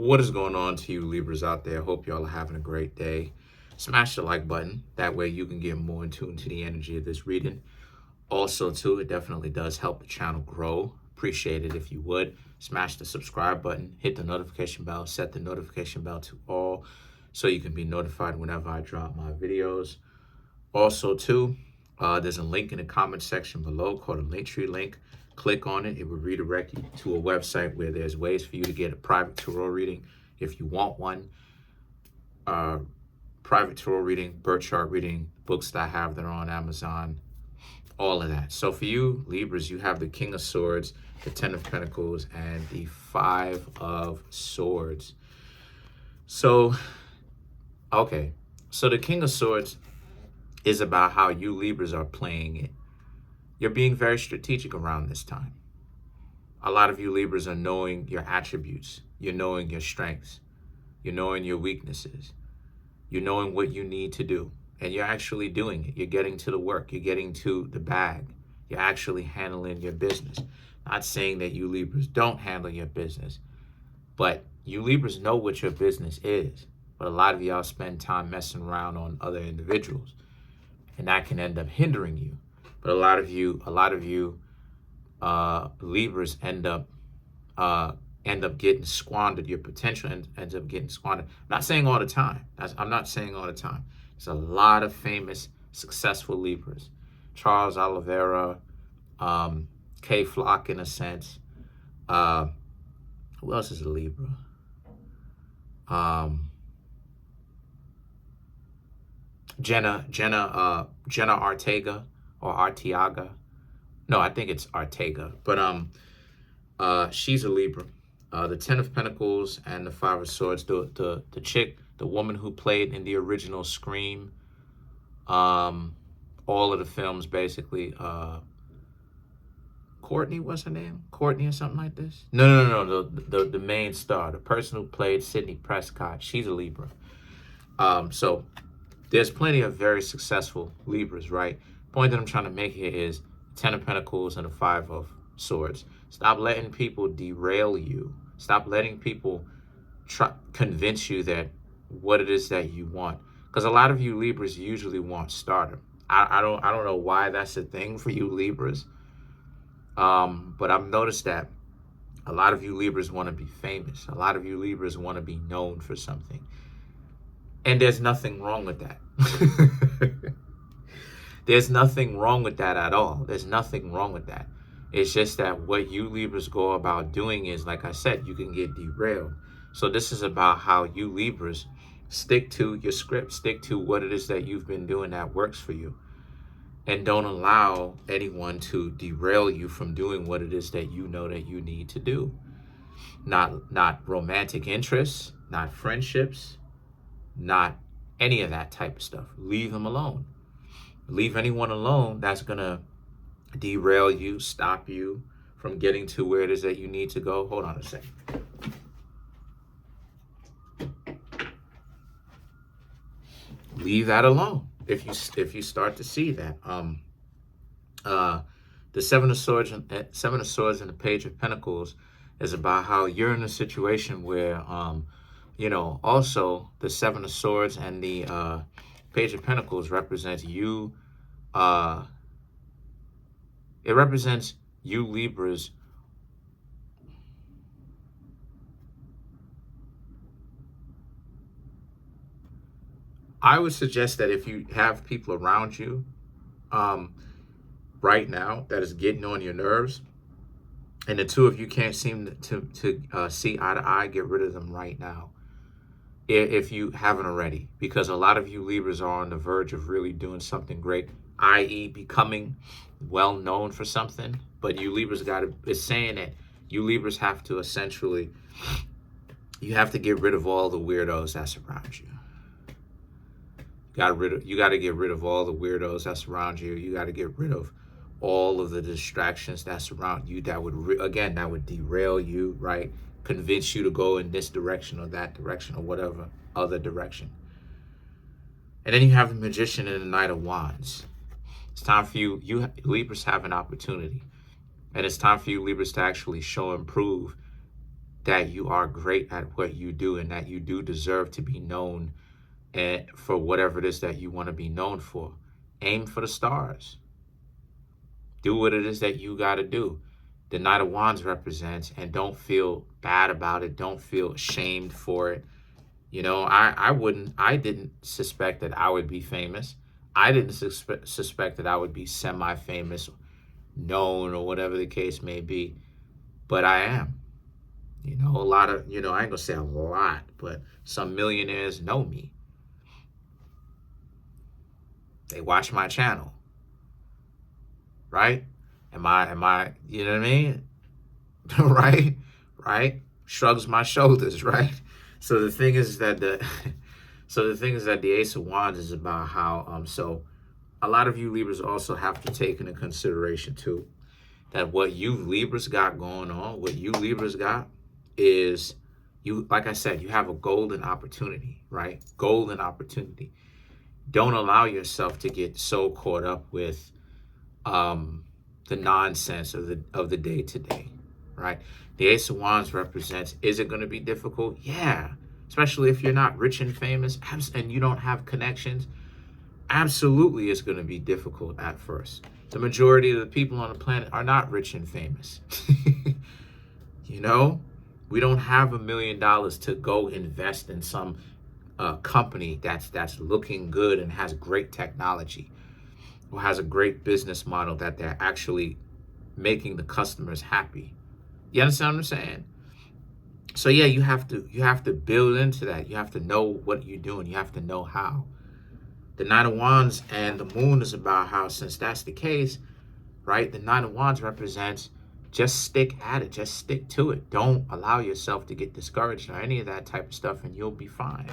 What is going on to you Libras out there? Hope y'all are having a great day. Smash the like button. That way you can get more in tune to the energy of this reading. Also, too, it definitely does help the channel grow. Appreciate it if you would. Smash the subscribe button. Hit the notification bell. Set the notification bell to all so you can be notified whenever I drop my videos. Also, too, there's a link in the comment section below called a Linktree link. Click on it. It will redirect you to a website where there's ways for you to get a private tarot reading if you want one. Private tarot reading, birth chart reading, books that I have that are on Amazon, all of that. So for you, Libras, you have the King of Swords, the Ten of Pentacles, and the Five of Swords. So, okay. So the King of Swords is about how you Libras are playing it. You're being very strategic around this time. A lot of you Libras are knowing your attributes. You're knowing your strengths. You're knowing your weaknesses. You're knowing what you need to do. And you're actually doing it. You're getting to the work. You're getting to the bag. You're actually handling your business. Not saying that you Libras don't handle your business, but you Libras know what your business is. But a lot of y'all spend time messing around on other individuals, and that can end up hindering you. But a lot of you Libras end up getting squandered. Your potential ends up getting squandered. I'm not saying all the time. I'm not saying all the time. There's a lot of famous, successful Libras. Charles Oliveira, K Flock in a sense. Who else is a Libra? Jenna Ortega or Arteaga. No, I think it's Ortega. But she's a Libra. The Ten of Pentacles and the Five of Swords. The chick, the woman who played in the original Scream, all of the films basically. Courtney, what's her name? Courtney or something like this? No. The main star, the person who played Sidney Prescott, she's a Libra. So there's plenty of very successful Libras, right? Point that I'm trying to make here is Ten of Pentacles and the Five of Swords. Stop letting people derail you. Stop letting people convince you that what it is that you want. Because a lot of you Libras usually want stardom. I don't know why that's a thing for you Libras. But I've noticed that a lot of you Libras want to be famous. A lot of you Libras want to be known for something. And there's nothing wrong with that. There's nothing wrong with that at all. There's nothing wrong with that. It's just that what you Libras go about doing is, like I said, you can get derailed. So this is about how you Libras stick to your script, stick to what it is that you've been doing that works for you. And don't allow anyone to derail you from doing what it is that you know that you need to do. Not romantic interests, not friendships, not any of that type of stuff. Leave them alone. Leave anyone alone that's going to derail you, stop you from getting to where it is that you need to go. Hold on a second. Leave that alone. If you start to see that, the Seven of Swords and the Page of Pentacles is about how you're in a situation where, also the Seven of Swords and the Page of Pentacles represents you. It represents you Libras. I would suggest that if you have people around you right now that is getting on your nerves, and the two of you can't seem to see eye to eye, get rid of them right now. If you haven't already, because a lot of you Libras are on the verge of really doing something great, i.e. becoming well known for something. But you Libras it's saying that you Libras have to essentially, you have to get rid of all the weirdos that surround you. You got to get rid of all the weirdos that surround you. You got to get rid of all of the distractions that surround you that would derail you, right? Convince you to go in this direction or that direction or whatever other direction. And then you have the Magician and the Knight of Wands. It's time for you Libras have an opportunity. And it's time for you Libras to actually show and prove that you are great at what you do and that you do deserve to be known for whatever it is that you want to be known for. Aim for the stars. Do what it is that you got to do. The Knight of Wands represents, and don't feel bad about it. Don't feel ashamed for it. You know, I didn't suspect that I would be famous. I didn't suspect that I would be semi-famous, known, or whatever the case may be. But I am. You know, a lot of, you know, I ain't gonna say a lot, but some millionaires know me. They watch my channel. Right? Am I, you know what I mean? Right? Shrugs my shoulders, right? So the thing is that the Ace of Wands is about how, so a lot of you Libras also have to take into consideration too, that what you Libras got going on, what you Libras got is, you, like I said, you have a golden opportunity, right? Golden opportunity. Don't allow yourself to get so caught up with the nonsense of the day to day, right? The Ace of Wands represents, is it going to be difficult? Yeah, especially if you're not rich and famous and you don't have connections. Absolutely, it's going to be difficult at first. The majority of the people on the planet are not rich and famous. You know, we don't have $1 million to go invest in some company that's looking good and has great technology, or has a great business model that they're actually making the customers happy. You understand what I'm saying? So yeah, you have to build into that. You have to know what you're doing. You have to know how. The Knight of Wands and the Moon is about how, since that's the case, right? The Knight of Wands represents, just stick at it. Just stick to it. Don't allow yourself to get discouraged or any of that type of stuff, and you'll be fine.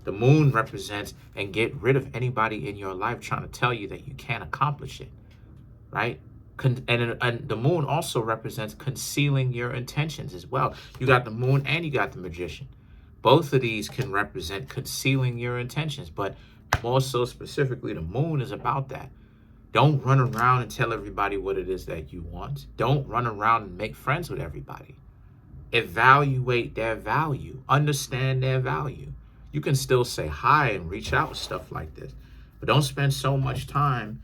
The Moon represents, and get rid of anybody in your life trying to tell you that you can't accomplish it, right? And the Moon also represents concealing your intentions as well. You got the Moon and you got the Magician. Both of these can represent concealing your intentions, but more so specifically, the Moon is about that. Don't run around and tell everybody what it is that you want. Don't run around and make friends with everybody. Evaluate their value. Understand their value. You can still say hi and reach out with stuff like this, but don't spend so much time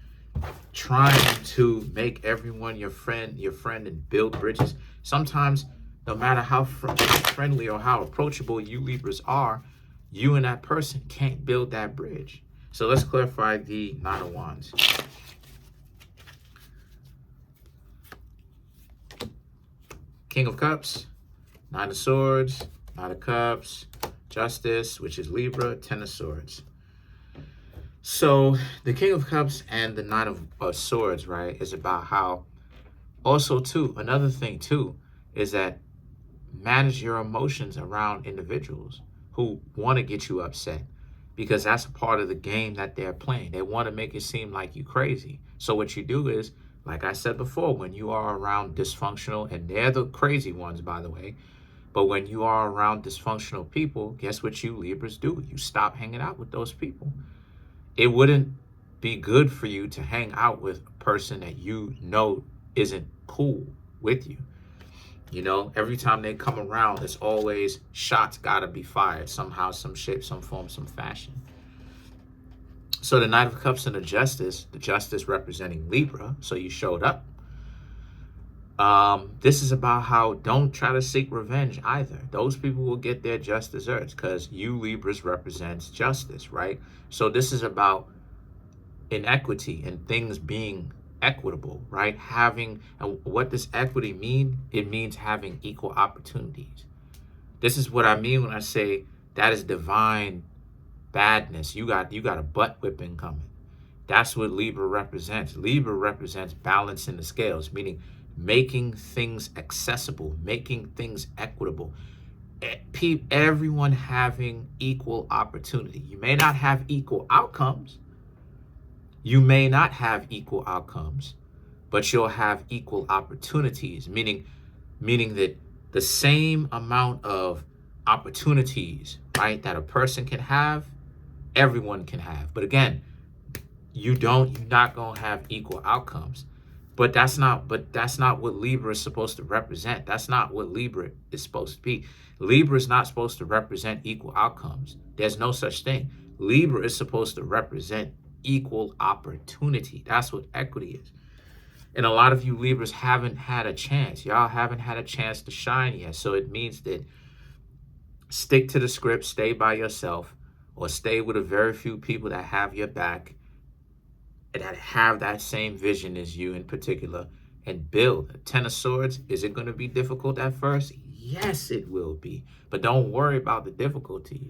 trying to make everyone your friend and build bridges. Sometimes, no matter how friendly or how approachable you Libras are, you and that person can't build that bridge. So let's clarify the Knight of Wands. King of Cups, Nine of Swords, Knight of Cups, Justice, which is Libra, Ten of Swords. So the King of Cups and the Knight of Swords, right, is about how, also too, another thing too, is that manage your emotions around individuals who want to get you upset, because that's a part of the game that they're playing. They want to make it seem like you crazy. So what you do is, like I said before, when you are around dysfunctional, and they're the crazy ones, by the way, but when you are around dysfunctional people, guess what you Libras do? You stop hanging out with those people. It wouldn't be good for you to hang out with a person that you know isn't cool with you. You know, every time they come around, it's always shots gotta be fired somehow, some shape, some form, some fashion. So the Knight of Cups and the Justice representing Libra, so you showed up. This is about how, don't try to seek revenge either. Those people will get their just desserts, because you Libras represents justice, right? So this is about inequity and things being equitable, right? And what does equity mean? It means having equal opportunities. This is what I mean when I say that is divine badness. You got a butt whipping coming. That's what Libra represents. Libra represents balance in the scales, meaning making things accessible, making things equitable. Everyone having equal opportunity. You may not have equal outcomes. But you'll have equal opportunities, meaning that the same amount of opportunities, right, that a person can have, everyone can have. But again, you're not gonna have equal outcomes. But that's not what Libra is supposed to represent. That's not what Libra is supposed to be. Libra is not supposed to represent equal outcomes. There's no such thing. Libra is supposed to represent equal opportunity. That's what equity is. And a lot of you Libras haven't had a chance. Y'all haven't had a chance to shine yet. So it means that stick to the script, stay by yourself, or stay with a very few people that have your back, that have that same vision as you in particular, and build. Ten of Swords, is it going to be difficult at first? Yes, it will be. But don't worry about the difficulty.